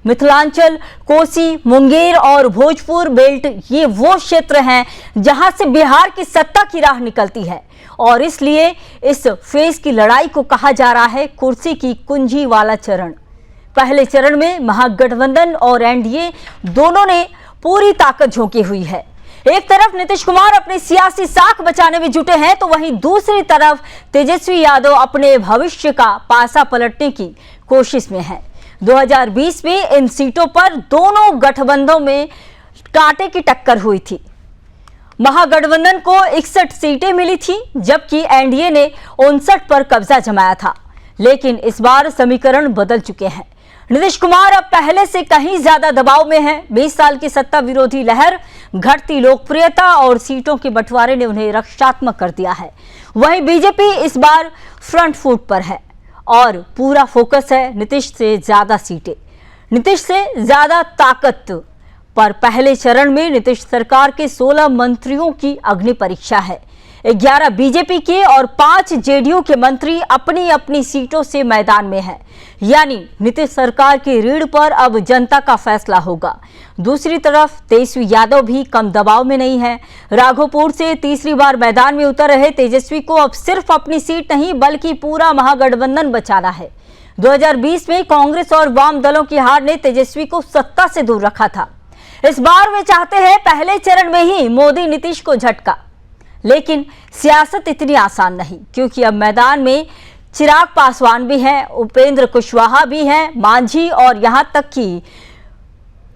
मिथिलांचल, कोसी, मुंगेर और भोजपुर बेल्ट ये वो क्षेत्र हैं जहां से बिहार की सत्ता की राह निकलती है और इसलिए इस फेज की लड़ाई को कहा जा रहा है कुर्सी की कुंजी वाला चरण। पहले चरण में महागठबंधन और एनडीए दोनों ने पूरी ताकत झोंकी हुई है। एक तरफ नीतीश कुमार अपनी सियासी साख बचाने में जुटे हैं तो वहीं दूसरी तरफ तेजस्वी यादव अपने भविष्य का पासा पलटने की कोशिश में है। 2020 में इन सीटों पर दोनों गठबंधनों में कांटे की टक्कर हुई थी। महागठबंधन को 61 सीटें मिली थी जबकि एनडीए ने 59 पर कब्जा जमाया था, लेकिन इस बार समीकरण बदल चुके हैं। नीतीश कुमार अब पहले से कहीं ज्यादा दबाव में हैं। 20 साल की सत्ता विरोधी लहर, घटती लोकप्रियता और सीटों के बंटवारे ने उन्हें रक्षात्मक कर दिया है। वहीं बीजेपी इस बार फ्रंट फुट पर है और पूरा फोकस है नीतीश से ज्यादा सीटें, नीतीश से ज्यादा ताकत पर। पहले चरण में नीतीश सरकार के 16 मंत्रियों की अग्नि परीक्षा है। 11 बीजेपी के और 5 जेडीयू के मंत्री अपनी अपनी सीटों से मैदान में हैं। यानी नीतीश सरकार की रीढ़ पर अब जनता का फैसला होगा। दूसरी तरफ तेजस्वी यादव भी कम दबाव में नहीं है। राघोपुर से तीसरी बार मैदान में उतर रहे तेजस्वी को अब सिर्फ अपनी सीट नहीं बल्कि पूरा महागठबंधन बचाना है। 2020 में कांग्रेस और वाम दलों की हार ने तेजस्वी को सत्ता से दूर रखा था। इस बार वे चाहते हैं पहले चरण में ही मोदी नीतीश को झटका, लेकिन सियासत इतनी आसान नहीं क्योंकि अब मैदान में चिराग पासवान भी हैं, उपेंद्र कुशवाहा भी हैं, मांझी और यहां तक कि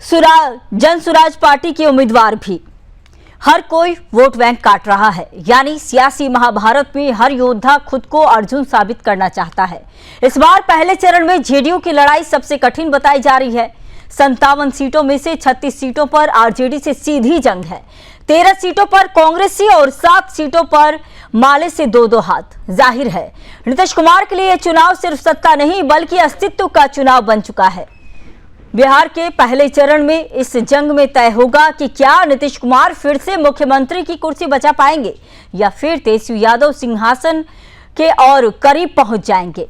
जन स्वराज पार्टी के उम्मीदवार भी। हर कोई वोट बैंक काट रहा है, यानी सियासी महाभारत में हर योद्धा खुद को अर्जुन साबित करना चाहता है। इस बार पहले चरण में जेडीयू की लड़ाई सबसे कठिन बताई जा रही है। 57 सीटों में से 36 सीटों पर आरजेडी से सीधी जंग है। 13 सीटों पर कांग्रेसी और 7 सीटों पर माले से 2-2 हाथ। जाहिर है नीतीश कुमार के लिए यह चुनाव सिर्फ सत्ता नहीं बल्कि अस्तित्व का चुनाव बन चुका है। बिहार के पहले चरण में इस जंग में तय होगा कि क्या नीतीश कुमार फिर से मुख्यमंत्री की कुर्सी बचा पाएंगे या फिर तेजस्वी यादव सिंहासन के और करीब पहुंच जाएंगे।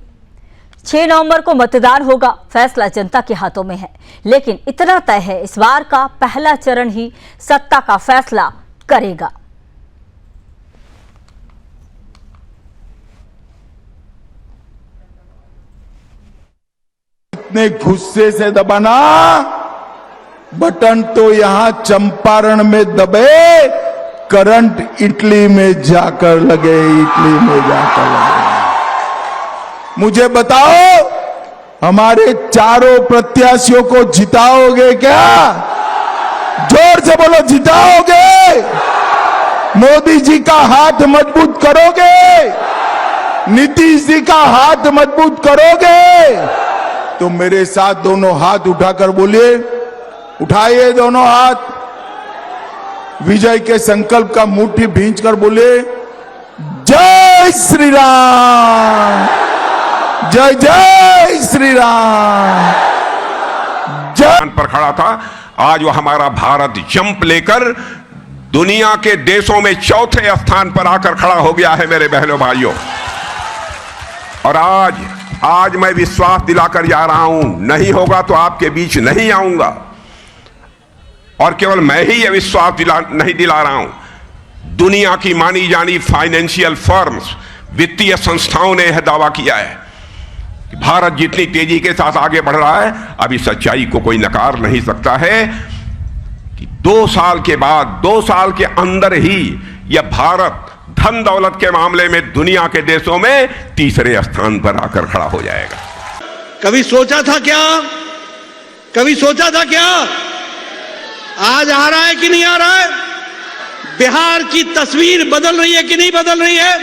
6 नवंबर को मतदान होगा, फैसला जनता के हाथों में है, लेकिन इतना तय है इस बार का पहला चरण ही सत्ता का फैसला करेगा। इतने गुस्से से दबाना, बटन तो यहां चंपारण में दबे, करंट इटली में जाकर लगे, इटली में जाकर लगे। मुझे बताओ, हमारे चारों प्रत्याशियों को जिताओगे क्या? जोर से बोलो, जिताओगे? मोदी जी का हाथ मजबूत करोगे? नीतीश जी का हाथ मजबूत करोगे? तो मेरे साथ दोनों हाथ उठाकर बोलिए, उठाइए दोनों हाथ, विजय के संकल्प का मुट्ठी भींचकर बोलिए, जय श्री राम, जय जय श्री राम। जय पर खड़ा था, आज वो हमारा भारत जंप लेकर दुनिया के देशों में 4थे स्थान पर आकर खड़ा हो गया है मेरे बहनों भाइयों। और आज मैं विश्वास दिलाकर जा रहा हूं, नहीं होगा तो आपके बीच नहीं आऊंगा। और केवल मैं ही यह विश्वास नहीं दिला रहा हूं, दुनिया की मानी जानी फाइनेंशियल फर्म्स, वित्तीय संस्थाओं ने यह दावा किया है कि भारत जितनी तेजी के साथ आगे बढ़ रहा है, अभी सच्चाई को कोई नकार नहीं सकता है कि 2 साल के बाद, 2 साल के अंदर ही यह भारत धन दौलत के मामले में दुनिया के देशों में 3रे स्थान पर आकर खड़ा हो जाएगा। कभी सोचा था क्या? कभी सोचा था क्या? आज आ रहा है कि नहीं आ रहा है? बिहार की तस्वीर बदल रही है कि नहीं बदल रही है?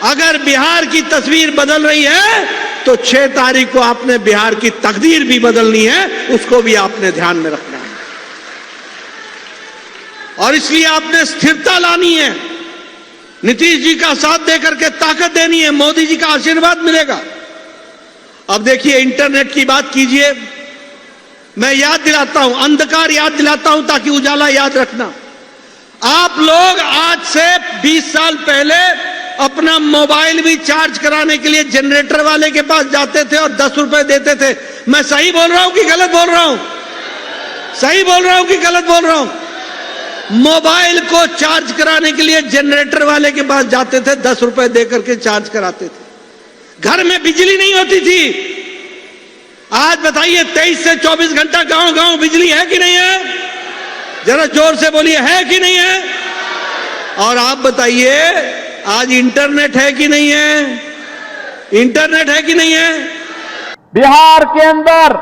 अगर बिहार की तस्वीर बदल रही है तो 6 तारीख को आपने बिहार की तकदीर भी बदलनी है, उसको भी आपने ध्यान में रखना है। और इसलिए आपने स्थिरता लानी है, नीतीश जी का साथ देकर के ताकत देनी है, मोदी जी का आशीर्वाद मिलेगा। अब देखिए, इंटरनेट की बात कीजिए, मैं याद दिलाता हूं, अंधकार याद दिलाता हूं ताकि उजाला याद रखना। आप लोग आज से 20 साल पहले अपना मोबाइल भी चार्ज कराने के लिए जनरेटर वाले के पास जाते थे और 10 रुपए देते थे। मैं सही बोल रहा हूं कि गलत बोल रहा हूं? सही बोल रहा हूं कि गलत बोल रहा हूं? मोबाइल को चार्ज कराने के लिए जनरेटर वाले के पास जाते थे, 10 रुपए देकर के चार्ज कराते थे। घर में बिजली नहीं होती थी। आज बताइए 23 से 24 घंटा गांव गांव बिजली है कि नहीं है? जरा जोर से बोलिए, है कि नहीं है? और आप बताइए आज इंटरनेट है कि नहीं है? इंटरनेट है कि नहीं है? बिहार के अंदर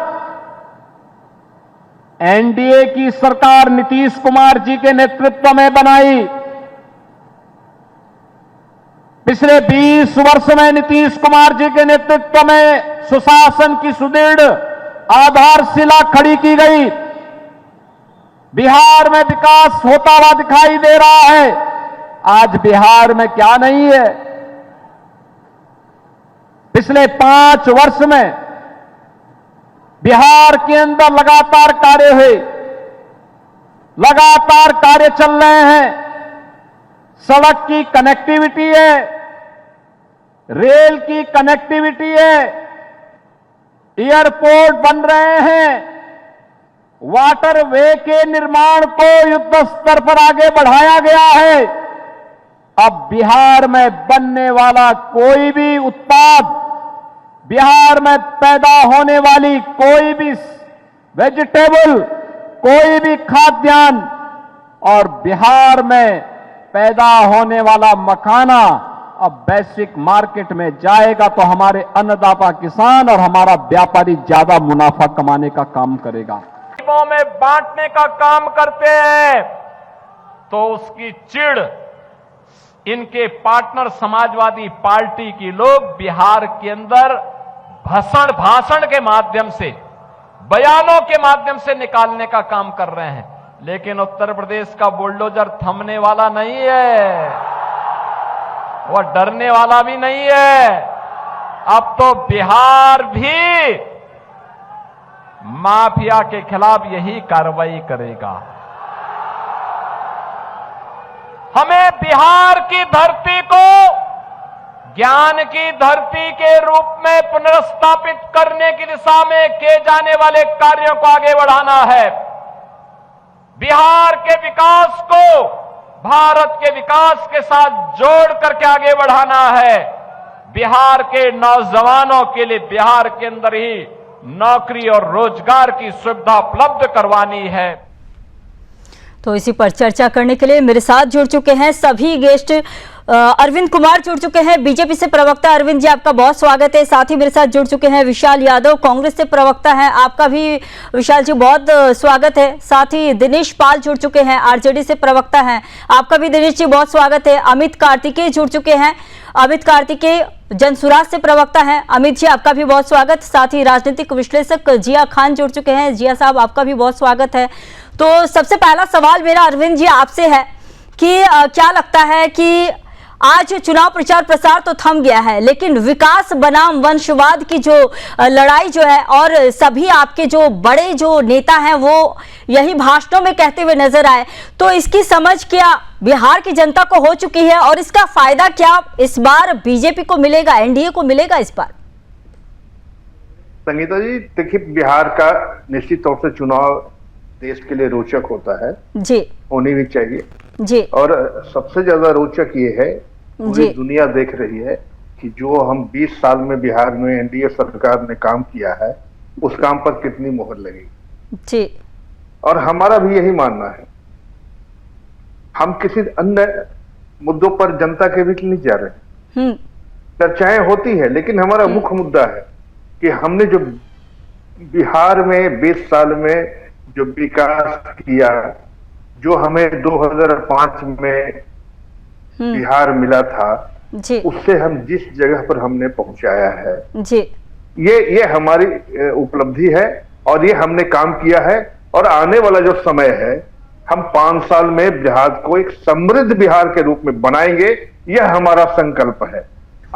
एनडीए की सरकार नीतीश कुमार जी के नेतृत्व में बनाई। पिछले 20 वर्ष में नीतीश कुमार जी के नेतृत्व में सुशासन की सुदृढ़ आधारशिला खड़ी की गई। बिहार में विकास होता हुआ दिखाई दे रहा है। आज बिहार में क्या नहीं है? पिछले 5 वर्ष में बिहार के अंदर लगातार कार्य हुए, लगातार कार्य चल रहे हैं। सड़क की कनेक्टिविटी है, रेल की कनेक्टिविटी है, एयरपोर्ट बन रहे हैं, वाटरवे के निर्माण को युद्ध स्तर पर आगे बढ़ाया गया है। अब बिहार में बनने वाला कोई भी उत्पाद, बिहार में पैदा होने वाली कोई भी वेजिटेबल, कोई भी खाद्यान्न और बिहार में पैदा होने वाला मखाना अब वैश्विक मार्केट में जाएगा तो हमारे अन्नदाता किसान और हमारा व्यापारी ज्यादा मुनाफा कमाने का काम करेगा। गरीबों में बांटने का काम करते हैं तो उसकी चिढ़ इनके पार्टनर समाजवादी पार्टी की लोग बिहार के अंदर भाषण के माध्यम से, बयानों के माध्यम से निकालने का काम कर रहे हैं। लेकिन उत्तर प्रदेश का बुलडोजर थमने वाला नहीं है, वह डरने वाला भी नहीं है। अब तो बिहार भी माफिया के खिलाफ यही कार्रवाई करेगा। हमें बिहार की धरती को ज्ञान की धरती के रूप में पुनर्स्थापित करने की दिशा में किए जाने वाले कार्यों को आगे बढ़ाना है। बिहार के विकास को भारत के विकास के साथ जोड़ करके आगे बढ़ाना है। बिहार के नौजवानों के लिए बिहार के अंदर ही नौकरी और रोजगार की सुविधा उपलब्ध करवानी है। तो इसी पर चर्चा करने के लिए मेरे साथ जुड़ चुके हैं सभी गेस्ट। अरविंद कुमार जुड़ चुके हैं बीजेपी से प्रवक्ता। अरविंद जी, आपका बहुत स्वागत है। साथ ही मेरे साथ जुड़ चुके हैं विशाल यादव, कांग्रेस से प्रवक्ता हैं। आपका भी विशाल जी बहुत स्वागत है। साथ ही दिनेश पाल जुड़ चुके हैं, आरजेडी से प्रवक्ता हैं। आपका भी दिनेश जी बहुत स्वागत है। अमित कार्तिकेय जुड़ चुके हैं। अमित कार्तिकेय जनसुराज से प्रवक्ता हैं। अमित जी, आपका भी बहुत स्वागत। साथ ही राजनीतिक विश्लेषक जिया खान जुड़ चुके हैं। जिया साहब, आपका भी बहुत स्वागत है। तो सबसे पहला सवाल मेरा अरविंद जी आपसे है कि क्या लगता है कि आज चुनाव प्रचार प्रसार तो थम गया है, लेकिन विकास बनाम वंशवाद की जो लड़ाई जो है और सभी आपके जो बड़े जो नेता हैं वो यही भाषणों में कहते हुए नजर आए, तो इसकी समझ क्या बिहार की जनता को हो चुकी है और इसका फायदा क्या इस बार बीजेपी को मिलेगा, एनडीए को मिलेगा इस बार? संगीता जी, देखिए, बिहार का निश्चित तौर से चुनाव देश के लिए रोचक होता है जी, होनी भी चाहिए जी। और सबसे ज्यादा रोचक ये है, पूरी दुनिया देख रही है कि जो हम 20 साल में बिहार में एनडीए सरकार ने काम किया है उस काम पर कितनी मोहर लगी जी। और हमारा भी यही मानना है। हम किसी अन्य मुद्दों पर जनता के बीच नहीं जा रहे। चर्चाएं होती है, लेकिन हमारा मुख्य मुद्दा है कि हमने जो बिहार में 20 साल में जो विकास किया, जो हमें 2005 में बिहार मिला था जी, उससे हम जिस जगह पर हमने पहुंचाया है जी, ये हमारी उपलब्धि है और ये हमने काम किया है। और आने वाला जो समय है, हम 5 साल में बिहार को एक समृद्ध बिहार के रूप में बनाएंगे, यह हमारा संकल्प है।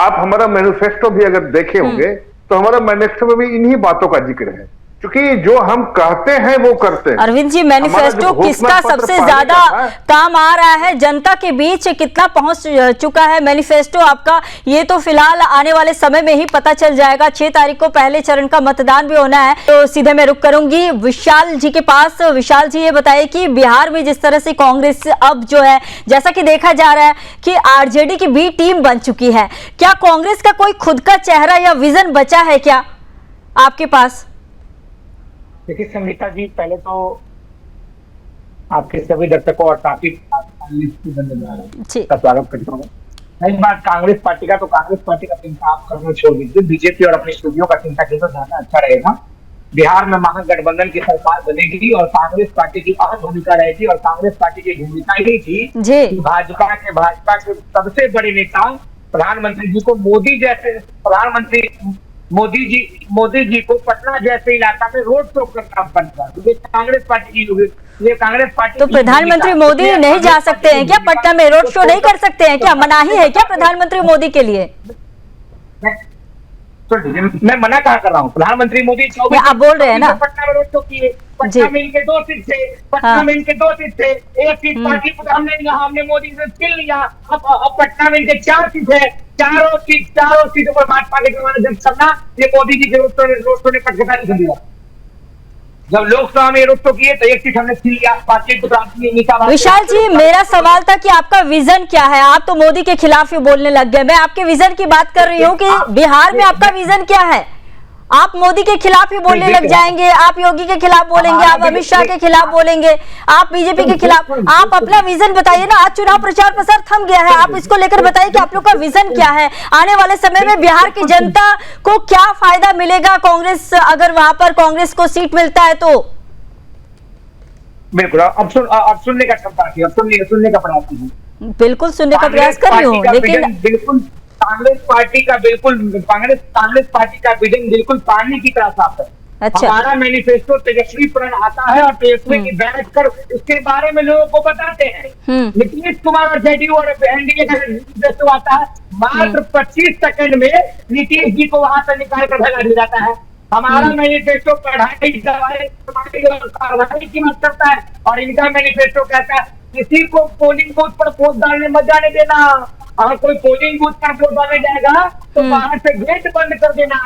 आप हमारा मैनिफेस्टो भी अगर देखे होंगे तो हमारा मैनिफेस्टो में भी इन्हीं बातों का जिक्र है क्योंकि जो हम कहते हैं वो करते हैं। अरविंद जी, मैनिफेस्टो किसका सबसे ज्यादा काम आ रहा है, जनता के बीच कितना पहुंच चुका है मैनिफेस्टो आपका, ये तो फिलहाल आने वाले समय में ही पता चल जाएगा। 6 तारीख को पहले चरण का मतदान भी होना है। तो सीधे मैं रुक करूंगी विशाल जी के पास। विशाल जी, ये बताइए कि बिहार में जिस तरह से कांग्रेस अब जो है, जैसा कि देखा जा रहा है कि आरजेडी की बी टीम बन चुकी है, क्या कांग्रेस का कोई खुद का चेहरा या विजन बचा है क्या आपके पास? देखिए संगीता जी, पहले तो आपके सभी दर्शकों और साथी का स्वागत करता हूँ। नई बात कांग्रेस पार्टी का, तो कांग्रेस पार्टी का चिंता आप करना छोड़ दीजिए, बीजेपी और अपनी स्टूडियो का चिंता कीजिए, ज्यादा अच्छा रहेगा। बिहार में महागठबंधन की सरकार बनेगी और कांग्रेस पार्टी की अहम भूमिका रहेगी, और कांग्रेस पार्टी की भूमिका ही थी कि भाजपा के सबसे बड़े नेता प्रधानमंत्री जी को प्रधानमंत्री मोदी जी को पटना जैसे इलाका में रोड शो करना बनता है। ये कांग्रेस पार्टी की, ये कांग्रेस पार्टी। तो प्रधानमंत्री मोदी नहीं जा सकते हैं क्या पटना में, रोड शो नहीं कर सकते हैं क्या, मनाही है क्या प्रधानमंत्री मोदी के लिए? तो मैं मना कहा कर रहा हूँ, प्रधानमंत्री मोदी आप बोल रहे हैं ना पटना में रोड शो किए, पटना में इनके 2 सीट थे, पटना में इनके 2 सीट थे, एक सीट पार्टी हमने मोदी से छीन लिया, अब पटना में इनके 4 सीट है, चारों सीटों पर भाजपा के जब करना, ये मोदी जी के रोड शो ने कटघटा कर दिया। जब लोकसभा में रोड शो किए तो एक सीट हमने छीन लिया, विशाल जी, मेरा सवाल था कि आपका विजन क्या है? आप तो मोदी के खिलाफ ही बोलने लग गए। मैं आपके विजन की बात कर रही हूँ कि बिहार में आपका विजन क्या है? आप मोदी के खिलाफ ही बोलने लग जाएंगे, आप योगी के खिलाफ बोलेंगे, आप अमित शाह के खिलाफ बोलेंगे, आप बीजेपी के खिलाफ। आप अपना विजन बताइए ना। आज चुनाव प्रचार प्रसार थम गया है, आप इसको लेकर बताइए कि आप लोग का विजन क्या है? आने वाले समय में बिहार की जनता को क्या फायदा मिलेगा कांग्रेस, अगर वहां पर कांग्रेस को सीट मिलता है तो? बिल्कुल, अब सुनने का सुनने का प्रयास कीजिए। बिल्कुल सुनने का प्रयास कर रही हूँ, लेकिन बिल्कुल कांग्रेस पार्टी का विजन बिल्कुल पानी की तरह साफ है। अच्छा। हमारा मैनिफेस्टो तेजस्वी प्रण आता है और तेजस्वी की बैठ कर उसके बारे में लोगों को बताते हैं। नीतीश कुमार और जेडीयू और एनडीए का मैनिफेस्टो आता है, मात्र 25 सेकंड में नीतीश जी को वहां से निकाल कर भगा दिया जाता है। हमारा मैनिफेस्टो पढ़ाई, दवाई और कार्रवाई की बात करता है, और इनका मैनिफेस्टो कहता है किसी को पोलिंग बूथ पर वोट डालने मत जाने देना। अगर कोई पोलिंग बूथ पर वोट डालने जाएगा तो बाहर से गेट बंद कर देना।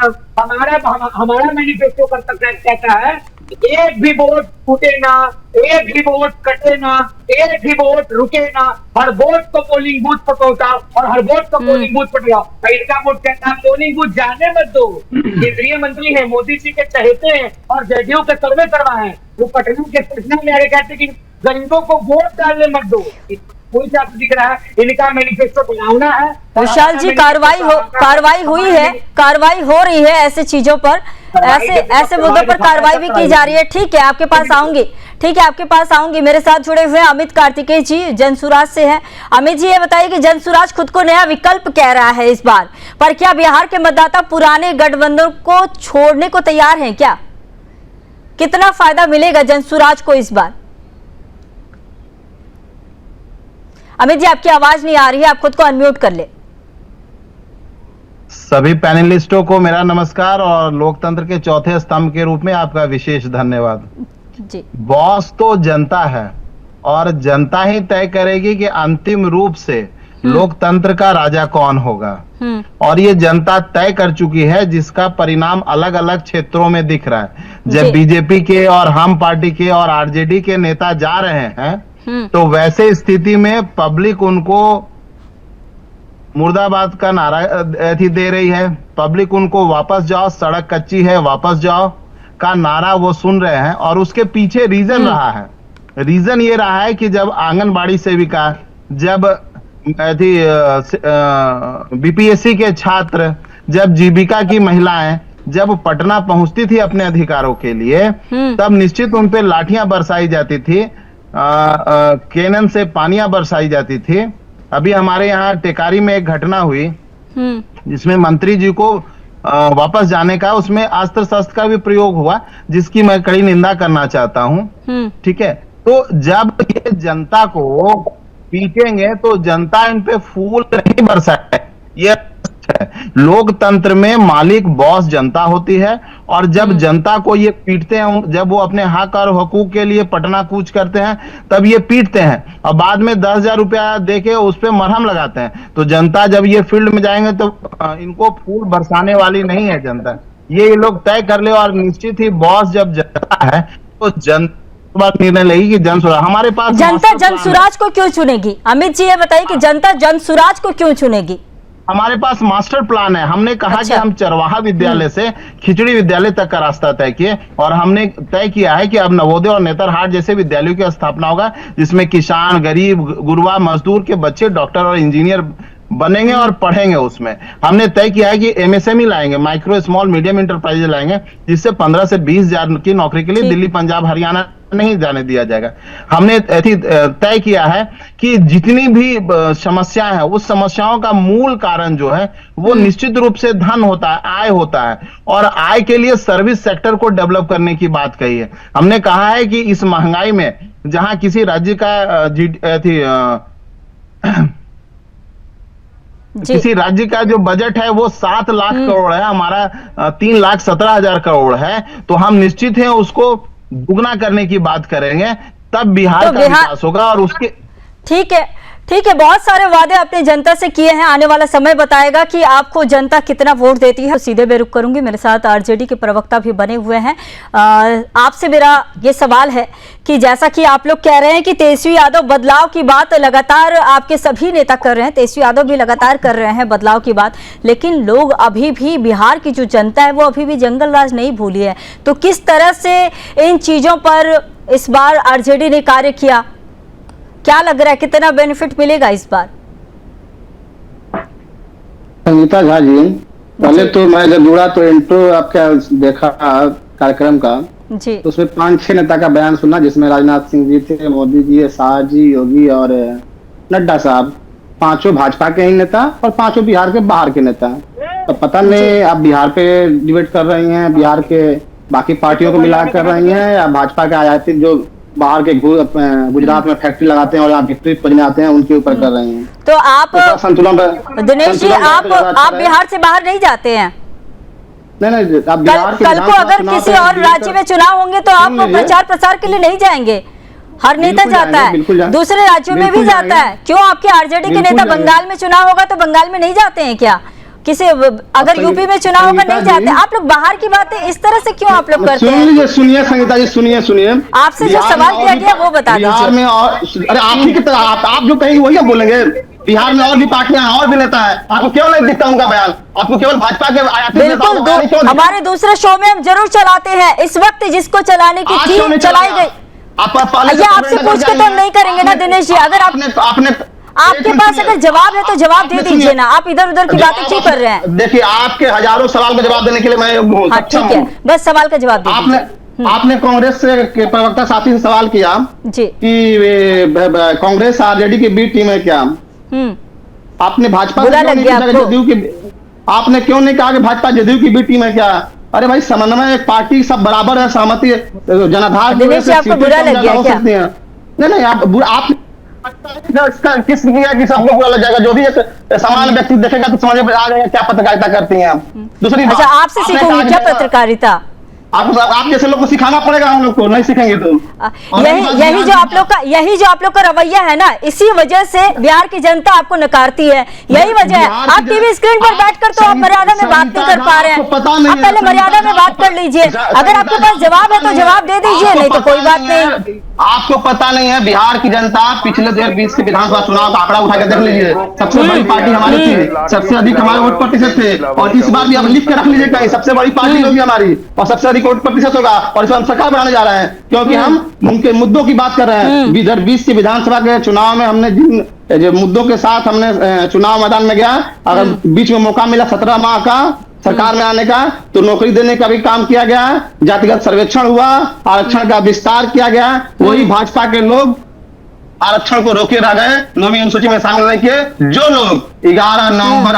हमारा मैनिफेस्टो कहता है एक भी वोट टूटे ना, एक भी वोट कटे ना, एक भी वोट रुके ना, हर वोट को पोलिंग बूथ पर पहुंचाओ और हर वोट को पोलिंग बूथ पर जाओ। इनका वोट कहता है पोलिंग बूथ जाने मत दो। केंद्रीय मंत्री है, मोदी जी के चहेते हैं और जेडीयू के सर्वे करवा है, वो पटना में आगे कहते कि गरीबों को वोट डालने मत दो। कोई आपको दिख रहा है इनका मैनिफेस्टो बनाना है? विशाल जी, कार्रवाई हुई है, कार्रवाई हो रही है ऐसे चीजों पर, ऐसे मुद्दों पर कार्रवाई भी की जा रही है। ठीक है, आपके पास आऊंगी। मेरे साथ जुड़े हुए अमित कार्तिकेय जी जनसुराज से हैं। अमित जी, ये बताइए कि जनसुराज खुद को नया विकल्प कह रहा है इस बार, पर क्या बिहार के मतदाता पुराने गठबंधन को छोड़ने को तैयार हैं क्या? कितना फायदा मिलेगा जनसुराज को इस बार? अमित जी, आपकी आवाज नहीं आ रही है, आप खुद को अनम्यूट कर ले। सभी पैनलिस्टों को मेरा नमस्कार और लोकतंत्र के चौथे स्तंभ के रूप में आपका विशेष धन्यवाद जी। बॉस तो जनता है और जनता ही तय करेगी कि अंतिम रूप से लोकतंत्र का राजा कौन होगा, और ये जनता तय कर चुकी है, जिसका परिणाम अलग अलग क्षेत्रों में दिख रहा है। जब बीजेपी के और हम पार्टी के और आरजेडी के नेता जा रहे हैं तो वैसे स्थिति में पब्लिक उनको मुर्दाबाद का नारा दे रही है। पब्लिक उनको वापस जाओ, सड़क कच्ची है वापस जाओ का नारा वो सुन रहे हैं। और उसके पीछे रीजन रहा है, रीजन ये रहा है कि जब आंगनबाड़ी सेविका, जब बीपीएससी के छात्र, जब जीविका की महिलाएं जब पटना पहुंचती थी अपने अधिकारों के लिए, तब निश्चित उन पे लाठियां बरसाई जाती थी, कैनन से पानियां बरसाई जाती थी। अभी हमारे यहाँ टेकारी में एक घटना हुई जिसमें मंत्री जी को वापस जाने का, उसमें अस्त्र शस्त्र का भी प्रयोग हुआ, जिसकी मैं कड़ी निंदा करना चाहता हूँ। ठीक है, तो जब ये जनता को पीटेंगे तो जनता इन पे फूल नहीं बरसाए, ये लोकतंत्र में मालिक बॉस जनता होती है, और जब जनता को ये पीटते हैं, जब वो अपने हक और हकूक के लिए पटना कूच करते हैं, तब ये पीटते हैं और बाद में 10,000 रुपया देके उस पर मरहम लगाते हैं। तो जनता जब ये फील्ड में जाएंगे तो इनको फूल बरसाने वाली नहीं है जनता, ये लोग तय कर ले। और निश्चित ही बॉस जब जनता है तो जनता निर्णय लेगी कि जन सुराज हमारे पास। जनता जन सुराज को क्यों चुनेगी? अमित जी ये बताइए कि जनता जन सुराज को क्यों चुनेगी? हमारे पास मास्टर प्लान है। हमने कहा कि हम चरवाहा विद्यालय से खिचड़ी विद्यालय तक का रास्ता तय किए, और हमने तय किया है कि अब नवोदय और नेतरहाट जैसे विद्यालयों की स्थापना होगा, जिसमें किसान, गरीब, गुरबा, मजदूर के बच्चे डॉक्टर और इंजीनियर बनेंगे और पढ़ेंगे। उसमें हमने तय किया है कि एमएसएमई लाएंगे, माइक्रो स्मॉल मीडियम इंटरप्राइजेज लाएंगे, जिससे 15 से 20 हजार की नौकरी के लिए दिल्ली, पंजाब, हरियाणा नहीं जाने दिया जाएगा। हमने तय किया है कि जितनी भी समस्याएं हैं, उस समस्याओं का मूल कारण जो है वो निश्चित रूप से धन होता है, आय होता है, और आय के लिए सर्विस सेक्टर को डेवलप करने की बात कही है। हमने कहा है कि इस महंगाई में जहां किसी राज्य का किसी राज्य का जो बजट है वो 7 लाख करोड़ है, हमारा 3,17,000 करोड़ है, तो हम निश्चित हैं उसको दुगना करने की बात करेंगे, तब बिहार का विकास होगा। और उसके ठीक है, बहुत सारे वादे अपनी जनता से किए हैं, आने वाला समय बताएगा कि आपको जनता कितना वोट देती है। तो सीधे मैं रुक करूंगी, मेरे साथ आरजेडी के प्रवक्ता भी बने हुए हैं। आपसे मेरा ये सवाल है कि जैसा कि आप लोग कह रहे हैं कि तेजस्वी यादव बदलाव की बात लगातार आपके सभी नेता कर रहे हैं, तेजस्वी यादव भी लगातार कर रहे हैं बदलाव की बात, लेकिन लोग अभी भी, बिहार की जो जनता है वो अभी भी जंगल राज नहीं भूली है। तो किस तरह से इन चीजों पर इस बार आरजेडी ने कार्य किया, क्या लग रहा है कितना बेनिफिट मिलेगा इस बार? संगीता झा जी, पहले तो मैं जब जुड़ा तो इंट्रो आपका देखा कार्यक्रम का जी, तो उसमें 5-6 नेता का बयान सुना, जिसमें राजनाथ सिंह जी थे, मोदी जी, शाह जी, योगी और नड्डा साहब, 5 भाजपा के ही नेता और 5 बिहार के बाहर के नेता। तो पता नहीं आप बिहार पे डिबेट कर रही हैं, बिहार के बाकी पार्टियों को मिला कर रही हैं, या भाजपा के आयातित जो बाहर के गुजरात में फैक्ट्री लगाते हैं और यहाँ विक्ट्री परिणाम आते हैं उनके ऊपर कर रहे हैं। तो आप संतुलन दिनेश जी, आप बिहार से बाहर नहीं जाते हैं? नहीं, आप बिहार कल को अगर किसी और राज्य में चुनाव होंगे तो आप प्रचार प्रसार के लिए नहीं जाएंगे? हर नेता जाता है, दूसरे राज्यों में भी जाता है, क्यों आपके आरजेडी के नेता बंगाल में चुनाव होगा तो बंगाल में नहीं जाते हैं क्या? किसी अगर यूपी में चुनाव होगा नहीं जाते? आप लोग बाहर की बातें इस तरह से क्यों आप लोग करते हैं? सुनिए संगीता जी, सुनिए आपसे जो सवाल किया गया वो बता दीजिए। बिहार में और अरे आप ही की तरह आप जो कहेंगे वही आप बोलेंगे। बिहार में और भी पार्टियां और भी नेता है, आपको क्यों नहीं दिखता उनका बयान? आपको केवल भाजपा के बिल्कुल, हमारे दूसरे शो में हम जरूर चलाते हैं। इस वक्त जिसको चलाने की थी चलाई गई। आपसे पूछ के तो हम नहीं करेंगे ना दिनेश जी। अगर आपके पास अगर जवाब है तो जवाब दे दीजिए ना, आप इधर उधर की बातें क्यों कर रहे हैं? देखिए, आपके हजारों सवाल का जवाब देने के लिए मैं हाँ, ठीक है, बस सवाल का जवाब दीजिए। आपने कांग्रेस के प्रवक्ता साथी से सवाल किया जी कि कांग्रेस आरजेडी की बी टीम है क्या? आपने भाजपा आपने क्यों नहीं कहा कि भाजपा जदयू की बी टीम है क्या? अरे भाई, समन्वय एक पार्टी सब बराबर है, सहमति जनाधार आपको बुरा लग गया क्या? नहीं, आप किस सब लोग बुरा लग जाएगा? जो भी एक समान व्यक्ति देखेगा तो समझ में आ जाएगा क्या पत्रकारिता करती हैं आप। दूसरी अच्छा, आपसे सीखूंगी क्या पत्रकारिता? आप जैसे लोग को सिखाना पड़ेगा, हम लोग को नहीं सीखेंगे तो। यही जो आप लोग का रवैया है ना, इसी वजह से बिहार की जनता आपको नकारती है, यही वजह है। आप टीवी स्क्रीन पर बैठकर तो आप मर्यादा में बात नहीं कर पा रहे हैं। आप पहले मर्यादा में बात कर लीजिए, अगर आपके पास जवाब है तो जवाब दे दीजिए, नहीं तो कोई बात नहीं। आपको पता नहीं है, बिहार की जनता पिछले 2020 के विधानसभा चुनाव का आंकड़ा उठा के देख लीजिए, सबसे बड़ी पार्टी हमारी थी, सबसे अधिक हमारे वोट प्रतिशत थे, और इस बार भी आप लिख के रख लीजिए कहीं, सबसे बड़ी पार्टी होगी हमारी और सबसे अधिक वोट प्रतिशत होगा, और इस बार हम सरकार बनाने जा रहे हैं, क्योंकि हम उनके मुद्दों की बात कर रहे हैं। 2020 के विधानसभा के चुनाव में हमने जिन जो मुद्दों के साथ हमने चुनाव मैदान में गया, अगर बीच में मौका मिला 17 माह का सरकार में आने का, तो नौकरी देने का भी काम किया गया, जातिगत सर्वेक्षण हुआ, आरक्षण का विस्तार किया गया। वही भाजपा के लोग आरक्षण को रोके रह गए, 9वीं अनुसूची में शामिल नहीं किए। जो लोग 11 नवंबर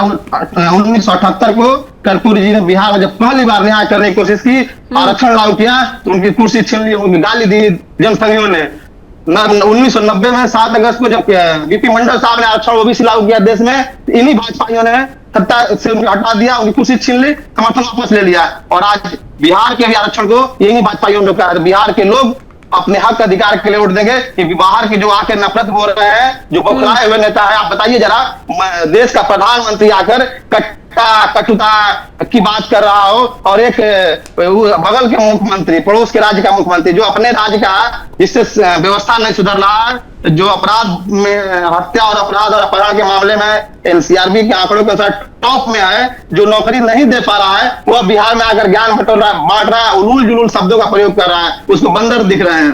1978 को कर्पूरी जी ने बिहार में जब पहली बार न्याय करने की कोशिश की, आरक्षण लागू किया, तो उनकी कुर्सी छीन ली, उनकी गाली दी जनसंघियों ने। 1990 में 7 अगस्त को जब बीपी मंडल साहब ने आरक्षण ओबीसी लागू किया देश में, इन्हीं भाजपाइयों ने सत्ता से उनको हटा दिया, उनकी कुर्सी छीन ली, समर्थन वापस ले लिया। और आज बिहार के भी आरक्षण को यही नहीं बात पाई उन लोग का। बिहार के लोग अपने हक अधिकार के लिए वोट देंगे कि बाहर के जो आके नफरत बोल रहे हैं, जो बौखलाए हुए नेता है, आप बताइए जरा, देश का प्रधानमंत्री आकर कटुता की बात कर रहा हो और एक बगल के मुख्यमंत्री, पड़ोस के राज्य का मुख्यमंत्री जो अपने राज्य का, जिससे व्यवस्था नहीं सुधर रहा है, जो अपराध में, हत्या और अपराध और अपहरण के मामले में एनसीआरबी के आंकड़ों के अनुसार टॉप में है, जो नौकरी नहीं दे पा रहा है, वह बिहार में आकर ज्ञान बांट रहा है, उलूल जुलूल शब्दों का प्रयोग कर रहा है, उसको बंदर दिख रहे हैं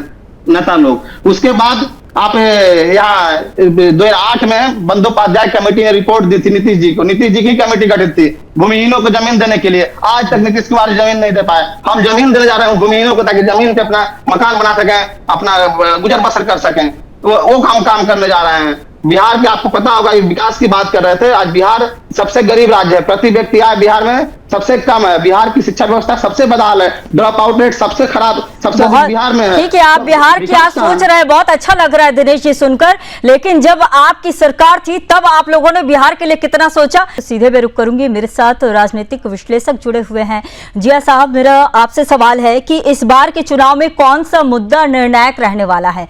नेता लोग। उसके बाद आप यहाँ 2008 में बंदोपाध्याय कमेटी ने रिपोर्ट दी थी नीतीश जी को, नीतीश जी की कमेटी गठित थी भूमिहीनों को जमीन देने के लिए। आज तक नीतीश कुमार जमीन नहीं दे पाए। हम जमीन देने जा रहे हैं भूमिहीनों को, ताकि जमीन पे अपना मकान बना सकें, अपना गुजर बसर कर सकें। वो काम करने जा रहे हैं। बिहार के आपको पता होगा, विकास की बात कर रहे थे, आज बिहार सबसे गरीब राज्य है। प्रति व्यक्ति आय बिहार में सबसे कम है। बिहार की शिक्षा व्यवस्था सबसे बदहाल है, ड्रॉप आउट रेट सबसे खराब, सबसे अधिक बिहार में है। ठीक है, आप बिहार की आज सोच रहे हैं, बहुत अच्छा लग रहा है दिनेश जी सुनकर, लेकिन जब आपकी सरकार थी तब आप लोगों ने बिहार के लिए कितना सोचा? सीधे मैं रुक करूंगी, मेरे साथ राजनीतिक विश्लेषक जुड़े हुए हैं। जिया साहब, मेरा आपसे सवाल है कि इस बार के चुनाव में कौन सा मुद्दा निर्णायक रहने वाला है,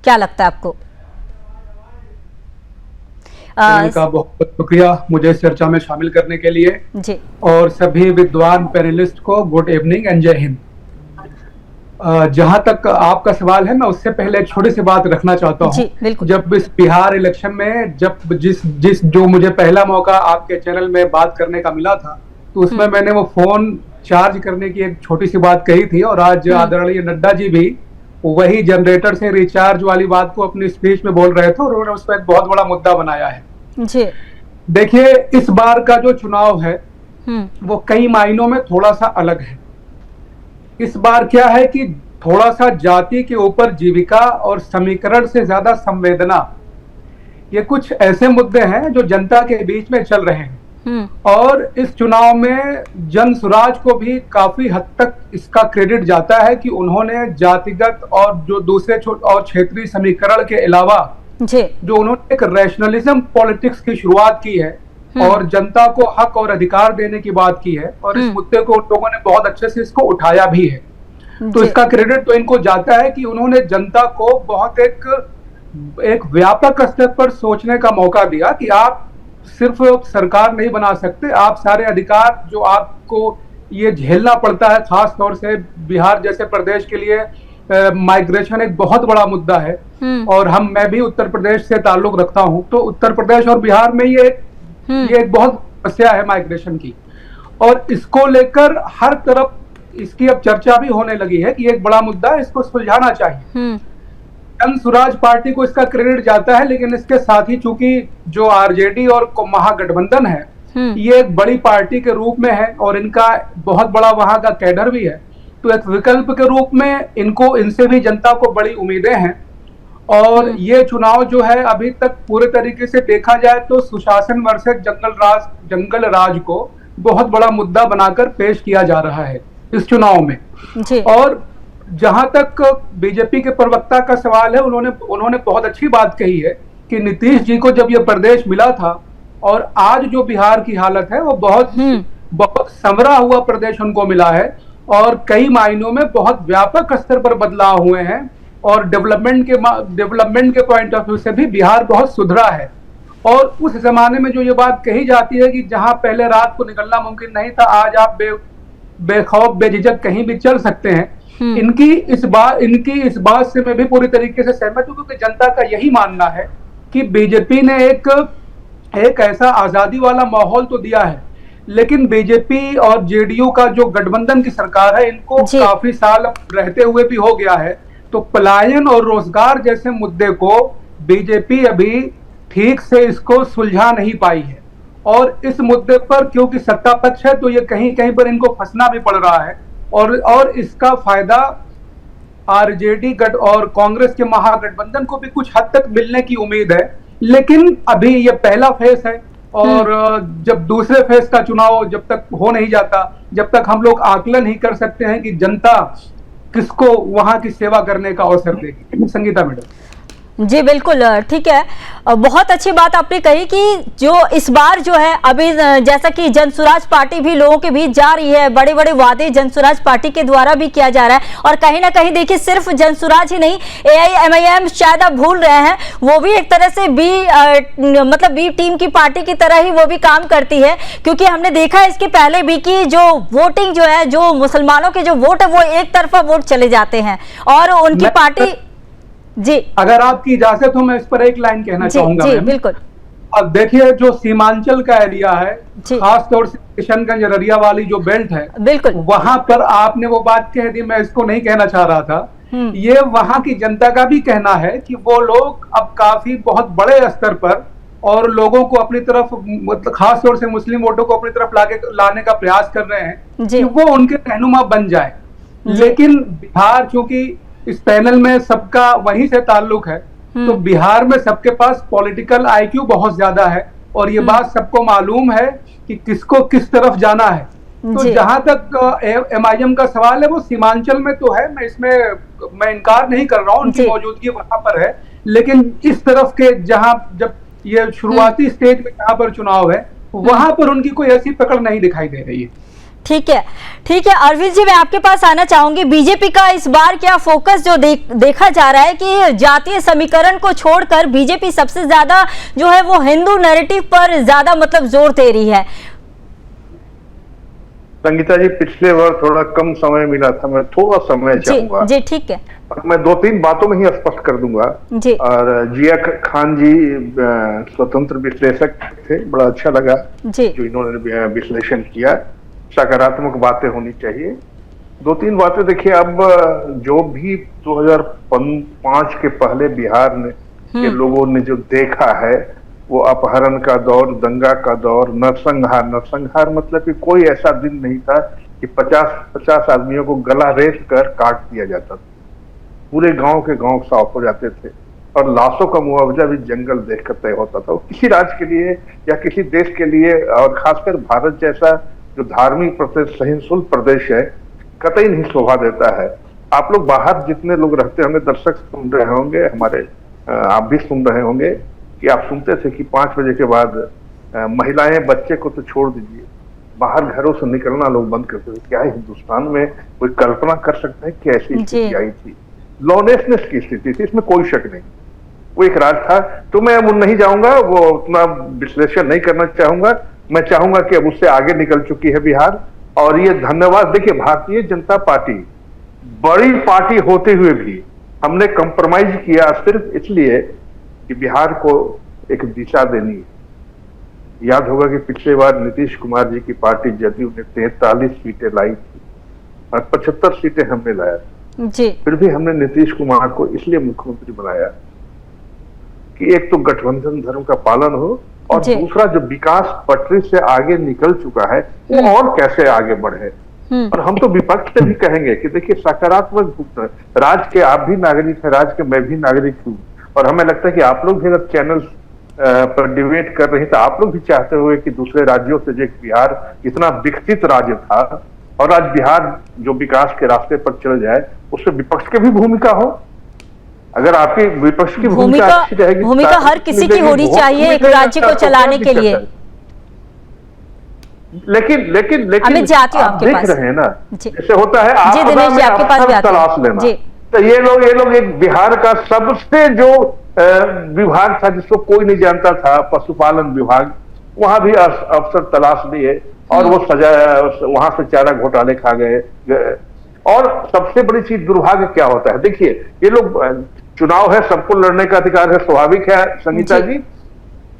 क्या लगता है आपको? का बहुत बहुत शुक्रिया मुझे इस चर्चा में शामिल करने के लिए जी। और सभी विद्वान पैनलिस्ट को गुड इवनिंग एंड जय हिंद। जहां तक आपका सवाल है, मैं उससे पहले एक छोटी सी बात रखना चाहता हूं। जब इस बिहार इलेक्शन में जब जो मुझे पहला मौका आपके चैनल में बात करने का मिला था, तो उसमें मैंने वो फोन चार्ज करने की एक छोटी सी बात कही थी, और आज आदरणीय नड्डा जी भी वही जनरेटर से रिचार्ज वाली बात को अपनी स्पीच में बोल रहे थे, और उन्होंने उसको एक बहुत बड़ा मुद्दा बनाया है जी। देखिए, इस बार का जो चुनाव है वो कई मायनों में थोड़ा सा अलग है। इस बार क्या है कि थोड़ा सा जाति के ऊपर जीविका और समीकरण से ज्यादा संवेदना, ये कुछ ऐसे मुद्दे हैं जो जनता के बीच में चल रहे हैं। और इस चुनाव में जन सुराज को भी काफी हद तक इसका क्रेडिट जाता है कि उन्होंने जातिगत और जो दूसरे और क्षेत्रीय समीकरण के अलावा जो उन्होंने एक रैशनलिज्म पॉलिटिक्स की शुरुआत की है और जनता को हक और अधिकार देने की बात की है, और इस मुद्दे को उन लोगों ने बहुत अच्छे से इसको उठाया भी है। तो इसका क्रेडिट तो इनको जाता है कि उन्होंने जनता को बहुत एक व्यापक स्तर पर सोचने का मौका दिया कि आप सिर्फ सरकार नहीं बना सकते, आप सारे अधिकार जो आपको ये झेलना पड़ता है, खास तौर से बिहार जैसे प्रदेश के लिए माइग्रेशन एक बहुत बड़ा मुद्दा है। और मैं भी उत्तर प्रदेश से ताल्लुक रखता हूं, तो उत्तर प्रदेश और बिहार में ये एक बहुत समस्या है माइग्रेशन की, और इसको लेकर हर तरफ इसकी अब चर्चा भी होने लगी है कि एक बड़ा मुद्दा है, इसको सुलझाना चाहिए। जन सुराज पार्टी को इसका क्रेडिट जाता है, लेकिन इसके साथ ही चूंकि जो आरजेडी और महागठबंधन है, ये एक बड़ी पार्टी के रूप में है और इनका बहुत बड़ा वहां का कैडर भी है, तो एक विकल्प के रूप में इनसे भी जनता को बड़ी उम्मीदें हैं। और ये चुनाव जो है, अभी तक पूरे तरीके से देखा जाए तो सुशासन वर्सेस जंगल राज को बहुत बड़ा मुद्दा बनाकर पेश किया जा रहा है इस चुनाव में जी। और जहां तक बीजेपी के प्रवक्ता का सवाल है, उन्होंने बहुत अच्छी बात कही है कि नीतीश जी को जब ये प्रदेश मिला था और आज जो बिहार की हालत है वो बहुत संवरा हुआ प्रदेश उनको मिला है, और कई मायनों में बहुत व्यापक स्तर पर बदलाव हुए हैं, और डेवलपमेंट के पॉइंट ऑफ व्यू से भी बिहार बहुत सुधरा है। और उस जमाने में जो ये बात कही जाती है कि जहां पहले रात को निकलना मुमकिन नहीं था, आज आप बेखौफ बेझिझक कहीं भी चल सकते हैं। इनकी इस बात से मैं भी पूरी तरीके से सहमत हूं, क्योंकि जनता का यही मानना है कि बीजेपी ने एक ऐसा आजादी वाला माहौल तो दिया है, लेकिन बीजेपी और जेडीयू का जो गठबंधन की सरकार है, इनको काफी साल रहते हुए भी हो गया है, तो पलायन और रोजगार जैसे मुद्दे को बीजेपी अभी ठीक से इसको सुलझा नहीं पाई है। और इस मुद्दे पर क्योंकि सत्ता पक्ष है, तो ये कहीं कहीं पर इनको फंसना भी पड़ रहा है, और इसका फायदा आरजेडी और कांग्रेस के महागठबंधन को भी कुछ हद तक मिलने की उम्मीद है। लेकिन अभी ये पहला फेज है, और जब दूसरे फेज का चुनाव जब तक हो नहीं जाता, जब तक हम लोग आकलन ही कर सकते हैं कि जनता किसको वहां की सेवा करने का अवसर देगी। संगीता मैडम जी बिल्कुल, ठीक है। बहुत अच्छी बात आपने कही कि जो इस बार जो है अभी जैसा कि जनसुराज पार्टी भी लोगों के बीच जा रही है, बड़े बड़े वादे जनसुराज पार्टी के द्वारा भी किया जा रहा है, और कहीं ना कहीं देखिए सिर्फ जनसुराज ही नहीं, AIMIM शायद आप भूल रहे हैं, वो भी एक तरह से बी टीम की पार्टी की तरह ही वो भी काम करती है, क्योंकि हमने देखा है इसके पहले भी कि जो वोटिंग जो है, जो मुसलमानों के जो वोट है वो एक तरफा वोट चले जाते हैं, और उनकी पार्टी जी। अगर आपकी इजाजत हो मैं इस पर एक लाइन कहना चाहूंगा। जी बिल्कुल। अब देखिए जो सीमांचल का एरिया है, खास तौर से किशनगंज अररिया वाली जो बेल्ट है, बिल्कुल वहां पर आपने वो बात कह दी, मैं इसको नहीं कहना चाह रहा था। ये वहां की जनता का भी कहना है कि वो लोग अब काफी बहुत बड़े स्तर पर और लोगों को अपनी तरफ, मतलब खास तौर से मुस्लिम वोटों को अपनी तरफ लाने का प्रयास कर रहे हैं कि वो उनके रहनुमा बन जाए। लेकिन बिहार, चूंकि इस पैनल में सबका वहीं से ताल्लुक है, तो बिहार में सबके पास पॉलिटिकल IQ बहुत ज्यादा है, और ये बात सबको मालूम है कि किसको किस तरफ जाना है। तो जहां तक MIM का सवाल है, वो सीमांचल में तो है, मैं इनकार नहीं कर रहा हूँ, उनकी मौजूदगी वहां पर है, लेकिन इस तरफ के जब ये शुरुआती स्टेज में जहां पर चुनाव है, वहां पर उनकी कोई ऐसी पकड़ नहीं दिखाई दे रही है। ठीक है, ठीक है। अरविंद जी, मैं आपके पास आना चाहूंगी। बीजेपी का इस बार क्या फोकस जो देखा जा रहा है कि जातीय समीकरण को छोड़कर बीजेपी सबसे ज्यादा जो है वो हिंदू नैरेटिव पर ज्यादा मतलब जोर दे रही है। संगीता जी, पिछले बार थोड़ा कम समय मिला था, मैं थोड़ा समय चाहूंगा। जी ठीक है, मैं 2-3 बातों में ही स्पष्ट कर दूंगा। जी। और जिया खान जी स्वतंत्र विश्लेषक थे, बड़ा अच्छा लगा जी जो इन्होंने विश्लेषण किया। सकारात्मक बातें होनी चाहिए। 2-3 बातें देखिए, अब जो भी 2005 के पहले बिहार में के लोगों ने जो देखा है, वो अपहरण का दौर, दंगा का दौर, नरसंहार मतलब कि कोई ऐसा दिन नहीं था कि 50 आदमियों को गला रेत कर काट दिया जाता था। पूरे गांव के गांव साफ हो जाते थे, और लाशों का मुआवजा भी जंगल देखकर तय होता था। किसी राज्य के लिए या किसी देश के लिए, और खासकर भारत जैसा जो धार्मिक प्रदेश, सहिष्णु प्रदेश है, कतई नहीं शोभा देता है। आप लोग बाहर जितने लोग रहते होंगे, दर्शक सुन रहे होंगे हमारे, आप भी सुन रहे होंगे कि आप सुनते थे कि 5 बजे के बाद महिलाएं, बच्चे को तो छोड़ दीजिए, बाहर घरों से निकलना लोग बंद करते थे। क्या हिंदुस्तान में कोई कल्पना कर सकता है कि ऐसी स्थिति आई थी? लॉलेसनेस की स्थिति थी, इसमें कोई शक नहीं। वो एक राज था। तो मैं अब नहीं जाऊंगा, वो उतना विश्लेषण नहीं करना चाहूंगा। मैं चाहूंगा कि अब उससे आगे निकल चुकी है बिहार, और ये धन्यवाद। देखिए, भारतीय जनता पार्टी बड़ी पार्टी होते हुए भी हमने कंप्रोमाइज किया सिर्फ इसलिए कि बिहार को एक दिशा देनी है। याद होगा कि पिछले बार नीतीश कुमार जी की पार्टी जदयू ने 43 सीटें लाई थी और 75 सीटें हमने लाया जी। फिर भी हमने नीतीश कुमार को इसलिए मुख्यमंत्री बनाया कि एक तो गठबंधन धर्म का पालन हो, और दूसरा जो विकास पटरी से आगे निकल चुका है वो और कैसे आगे बढ़े। और हम तो विपक्ष से भी कहेंगे कि देखिए, सकारात्मक राज्य के आप भी नागरिक हैं, राज्य के मैं भी नागरिक हूँ, और हमें लगता है कि आप लोग भी अगर चैनल पर डिबेट कर रहे हैं तो आप लोग भी चाहते हुए कि दूसरे राज्यों से जो बिहार इतना विकसित राज्य था, और आज बिहार जो विकास के रास्ते पर चल जाए, उससे विपक्ष की भी भूमिका हो। अगर आपकी विपक्ष की भूमिका अच्छी रहेगी, भूमिका हर किसी की होनी चाहिए एक राज्य को चलाने के लिए। लेकिन आप देख रहे हैं ना, जैसे होता है आपके पास तलाश लेना। तो ये लोग एक बिहार का सबसे जो विभाग था जिसको कोई नहीं जानता था, पशुपालन विभाग, वहां भी अफसर तलाश लिए, और वो सजा, वहां से चारा घोटाले खा गए। और सबसे बड़ी चीज दुर्भाग्य क्या होता है, देखिए, ये लोग, चुनाव है, सबको लड़ने का अधिकार है, स्वाभाविक है संगीता जी,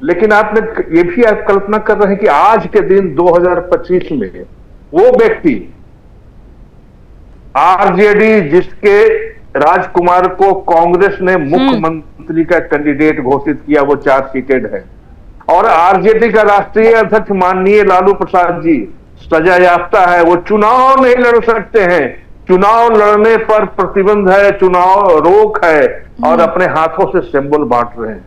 लेकिन आपने ये भी आप कल्पना कर रहे हैं कि आज के दिन 2025 में वो व्यक्ति RJD जिसके राजकुमार को कांग्रेस ने मुख्यमंत्री का कैंडिडेट घोषित किया, वो 4 सीटेड है, और RJD का राष्ट्रीय अध्यक्ष माननीय लालू प्रसाद जी सजायाफ्ता है, वो चुनाव नहीं लड़ सकते हैं। चुनाव लड़ने पर प्रतिबंध है, चुनाव रोक है, और अपने हाथों से सिंबल बांट रहे हैं।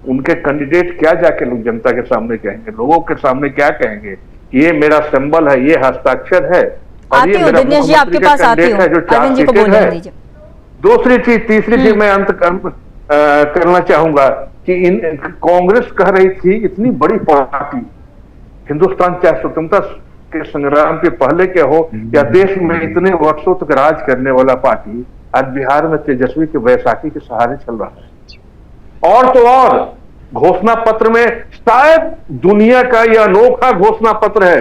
उनके कैंडिडेट क्या जाके लोग जनता के सामने कहेंगे, लोगों के सामने क्या कहेंगे? ये मेरा सिंबल है, ये हस्ताक्षर है, और ये मेरा मुख्यमंत्री का कैंडिडेट है जो 4 सीटेड है। दूसरी चीज, तीसरी चीज मैं करना चाहूंगा कि कांग्रेस कह रही थी इतनी बड़ी पार्टी, हिंदुस्तान चाहे स्वतंत्रता के संग्राम के पहले के हो या देश में इतने वर्षों तक राज करने वाला पार्टी, आज बिहार में तेजस्वी के बैसाखी के सहारे चल रहा है। और तो और घोषणा पत्र में शायद दुनिया का यह अनोखा घोषणा पत्र है,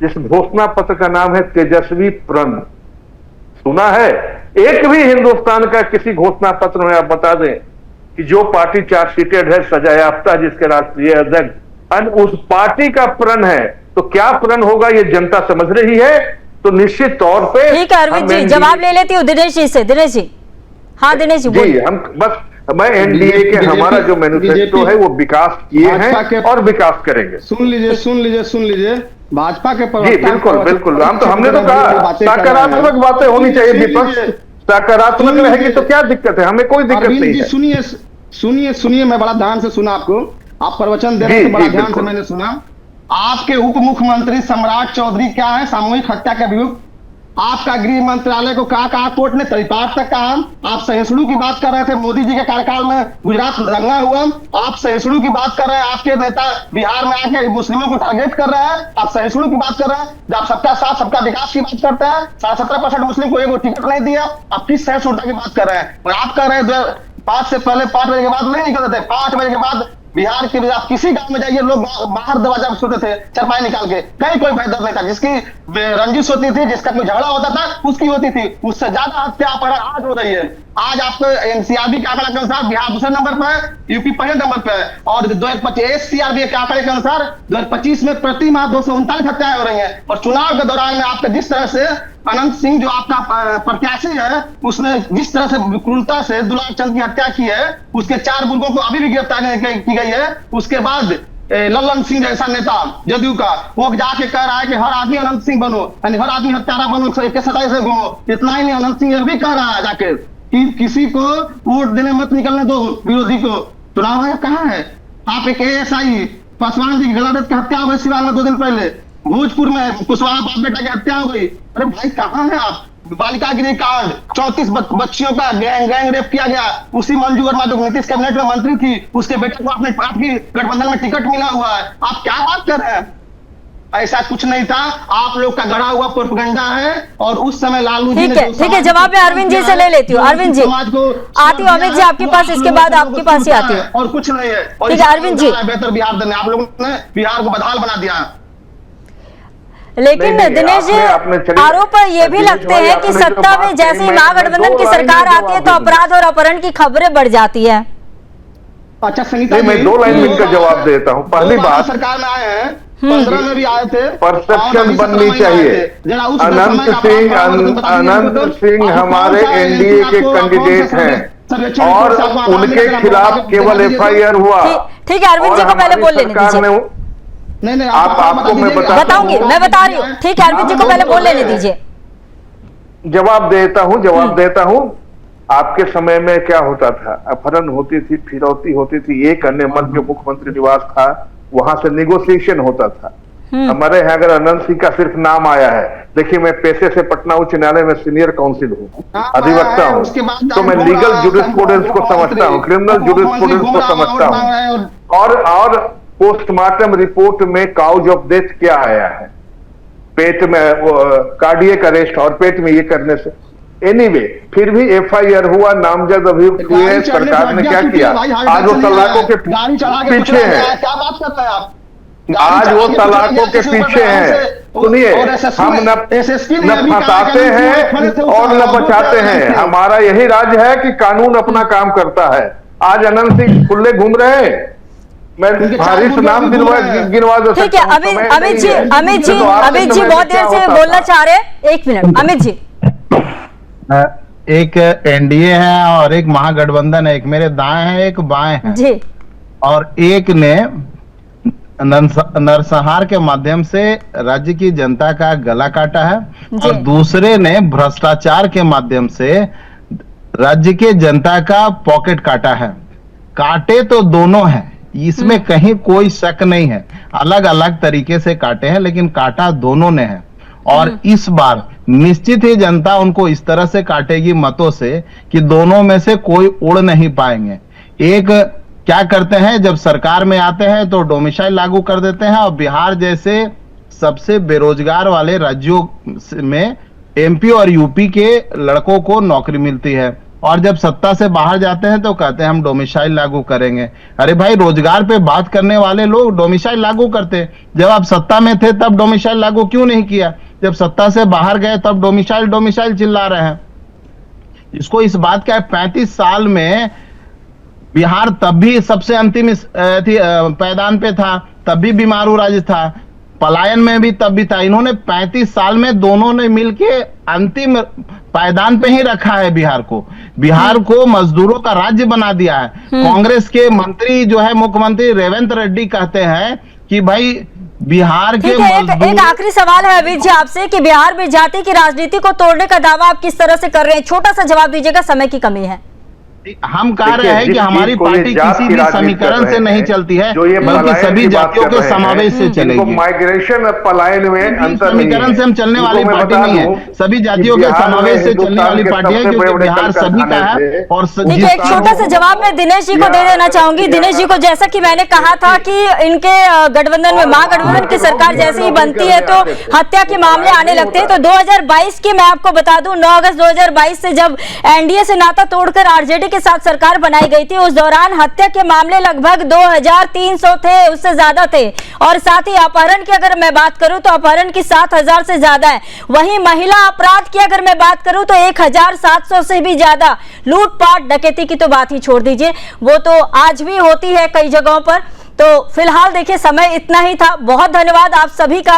जिस घोषणा पत्र का नाम है तेजस्वी प्रण। सुना है? एक भी हिंदुस्तान का किसी घोषणा पत्र में आप बता दें कि जो पार्टी चार्ज सीटेड है, सजायाफ्ता जिसके राष्ट्रीय अध्यक्ष और उस पार्टी का प्रण है, तो क्या प्रण होगा ये जनता समझ रही है। तो निश्चित तौर पे ठीक है अरविंद जी, जवाब ले लेती हूँ दिनेश जी से। दिनेश जी, हाँ दिनेश जी, हम बस मैं एनडीए के हमारा जो मैनिफेस्टो है वो विकास किए हैं और विकास करेंगे। सुन लीजिए भाजपा के जी बिल्कुल बिल्कुल, हमने तो कहा सकारात्मक बातें होनी चाहिए, विपक्ष सकारात्मक रहेगी तो क्या दिक्कत है, हमें कोई दिक्कत नहीं है। सुनिए मैं बड़ा ध्यान से सुना आपको, आप प्रवचन दे रहे थे, बड़ा ध्यान से मैंने सुना। आपके उप मुख्यमंत्री सम्राट चौधरी क्या है, सामूहिक हत्या के अभियुक्त। आपका गृह मंत्रालय को कहा कोर्ट ने तरीपार तक कहा। आप सहिष्णु की बात कर रहे थे, मोदी जी के कार्यकाल में गुजरात दंगा हुआ, आप सहिष्णु की बात कर रहे हैं। आपके नेता बिहार में आके मुस्लिमों को टारगेट कर रहे हैं, आप सहिष्णु की बात कर रहे हैं। जब सबका साथ सबका विकास की बात करते हैं, 17% मुस्लिम को एक टिकट नहीं दिया, आप किस सहिष्णुता की बात कर रहे हैं। और आप कह रहे हैं 5 से पहले 5 बजे के बाद नहीं निकलते थे, 5 बजे के बाद बिहार के आप किसी गांव में जाइए, लोग बाहर दरवाजा में सोते थे चरपाई निकाल के, कहीं कोई बेहतर नहीं था। जिसकी रंजिश होती थी, जिसका कोई झगड़ा होता था, उसकी होती थी। उससे ज्यादा हत्या अपहरण आज हो रही है। आज आपको एनसीआरबी के आंकड़ा के अनुसार बिहार दूसरे नंबर पर है, यूपी पहले नंबर पर है। और 2025 सीआरबी के आंकड़े के अनुसार 2025 में प्रति माह 239 हत्याएं हो रही हैं। और चुनाव के दौरान में आपका जिस तरह से अनंत सिंह जो आपका प्रत्याशी है, उसने जिस तरह से क्रूरता से दुलार चंद की हत्या की है, उसके 4 बुजुर्गों को अभी भी गिरफ्तार की गई है। उसके बाद लल्लन सिंह जैसा नेता जदयू का, वो जाके कह रहा है कि हर आदमी अनंत सिंह बनो, यानी हर आदमी हत्यारा बनो, सताई से घूमो। इतना ही नहीं, अनंत सिंह भी कह रहा है जाके कि किसी को वोट देने मत निकलने दो विरोधी को। चुनाव आयोग कहाँ है? आप एक ASI पासवान जी की गलाडत की हत्या हो गई सिवान में 2 दिन पहले, भोजपुर में कुशवाहा बाप बेटा की हत्या हो गई। अरे भाई कहाँ है आप? बालिका गृह कांड, 34 बच्चियों का गैंग रेप किया गया। उसी मंजू वर्मा जो नीतीश कैबिनेट में मंत्री थी, उसके बेटे को आपकी गठबंधन में टिकट मिला हुआ है। आप क्या बात कर रहे हैं? ऐसा कुछ नहीं था, आप लोग का गढ़ा हुआ प्रोपेगेंडा है। और उस समय लालू जी ठीक है, जवाब मैं अरविंद जी से ले लेती हूँ। अरविंद जी आती हूँ, अमित जी आपके पास, इसके बाद आपके पास ही आती हूँ। और कुछ नहीं है। ठीक है अरविंद जी, बेहतर बिहार देने आप लोगों ने बिहार को बदहाल बना दिया। लेकिन दिनेश जी आरोप ये भी लगते हैं कि सत्ता में जैसे ही महागठबंधन की सरकार आती है तो अपराध और अपहरण की खबरें बढ़ जाती है। अच्छा संगीता, मैं 2 लाइन में इनका जवाब देता हूँ। पहली बात, सरकार में आए हैं, 15 में भी आए थे, परसेप्शन बननी चाहिए। अनंत सिंह हमारे एनडीए के कैंडिडेट हैं और उनके खिलाफ केवल FIR हुआ। ठीक है अरविंद जी को पहले बोल लेने दीजिए। नहीं आपको मैं बताऊंगी, मैं बता रही हूँ। ठीक है अरविंद जी को पहले बोल लेने दीजिए। जवाब देता हूँ। आपके समय में क्या होता था? अपहरण होती थी, फिरौती होती थी, एक अन्य मन के मुख्यमंत्री निवास था, वहां से निगोसिएशन होता था। हमारे यहाँ अगर अनंत सिंह का सिर्फ नाम आया है, देखिए मैं पेशे से पटना उच्च न्यायालय में सीनियर काउंसिल हूँ, अधिवक्ता हूँ, तो मैं लीगल जुरिस्प्रूडेंस को समझता हूँ, क्रिमिनल जुरिस्प्रूडेंस को समझता हूँ। और पोस्टमार्टम रिपोर्ट में काउज ऑफ डेथ क्या आया है? पेट में कार्डियक अरेस्ट, और पेट में ये करने से। एनीवे, फिर भी FIR हुआ, नामजद अभियुक्त हुए, सरकार ने क्या किया? आज वो तलाकों के पीछे है। क्या बात कर रहे हैं आप? आज वो तलाकों के पीछे हैं। सुनिए, हम न फंसाते हैं और न बचाते हैं। हमारा यही राज है कि कानून अपना काम करता है। आज अनंत सिंह खुले घूम रहे हैं, मैं भारी नाम गिनवा दो। ठीक है अमित जी बहुत देर से बोलना चाह रहे हैं। 1 मिनट अमित जी। एक एनडीए है और एक महागठबंधन है, एक मेरे दाएं है एक बाएं है जी, और एक ने नरसंहार के माध्यम से राज्य की जनता का गला काटा है और दूसरे ने भ्रष्टाचार के माध्यम से राज्य के जनता का पॉकेट काटा है। काटे तो दोनों हैं, इसमें कहीं कोई शक नहीं है। अलग अलग तरीके से काटे हैं, लेकिन काटा दोनों ने है। और इस बार निश्चित ही जनता उनको इस तरह से काटेगी मतों से कि दोनों में से कोई उड़ नहीं पाएंगे। एक क्या करते हैं, जब सरकार में आते हैं तो डोमिसाइल लागू कर देते हैं और बिहार जैसे सबसे बेरोजगार वाले राज्यों में एमपी और यूपी के लड़कों को नौकरी मिलती है, और जब सत्ता से बाहर जाते हैं तो कहते हैं हम डोमिसाइल लागू करेंगे। अरे भाई, रोजगार पे बात करने वाले लोग डोमिसाइल लागू करते, जब आप सत्ता में थे तब डोमिसाइल लागू क्यों नहीं किया? जब सत्ता से बाहर गए तब डोमिसाइल डोमिसाइल चिल्ला रहे हैं। इसको इस बात का 35 साल में बिहार तब भी सबसे अंतिम पायदान पे था, तब भी बीमारू राज्य था, पलायन में भी तब भी था। इन्होंने 35 साल में दोनों ने मिलके अंतिम पायदान पे ही रखा है बिहार को। बिहार को मजदूरों का राज्य बना दिया है। कांग्रेस के मंत्री जो है मुख्यमंत्री रेवंत रेड्डी कहते हैं कि भाई बिहार के एक आखिरी सवाल है अमित जी आपसे कि बिहार में जाति की राजनीति को तोड़ने का दावा आप किस तरह से कर रहे हैं? छोटा सा जवाब दीजिएगा, समय की कमी है। हम कह रहे हैं कि हमारी पार्टी किसी भी समीकरण से नहीं चलती है, बल्कि सभी जातियों के समावेश से चलेगी। माइग्रेशन पलायन में अंतर समीकरण से हम चलने वाली पार्टी नहीं है, सभी जातियों के समावेश से चलने वाली पार्टी है, क्योंकि बिहार सभी का है। और देखिए, एक छोटा सा जवाब मैं दिनेश जी को दे देना चाहूंगी। दिनेश जी को, जैसा कि मैंने कहा था कि इनके गठबंधन में महागठबंधन की सरकार जैसे ही बनती है तो हत्या के मामले आने लगते हैं। तो 2022 की मैं आपको बता दूं, 9 अगस्त 2022 से जब एनडीए से नाता तोड़कर आरजेडी के साथ सरकार बनाई गई थी, उस दौरान हत्या के मामले लगभग 2300 थे, उससे ज्यादा थे। और साथ ही अपहरण की अगर मैं बात करूं तो अपहरण की 7000 से ज्यादा है। वहीं महिला अपराध की अगर मैं बात करूं तो 1700 से भी ज्यादा। लूटपाट डकैती की तो बात ही छोड़ दीजिए, वो तो आज भी होती है कई जगहों पर। तो फिलहाल देखिए, समय इतना ही था। बहुत धन्यवाद आप सभी का।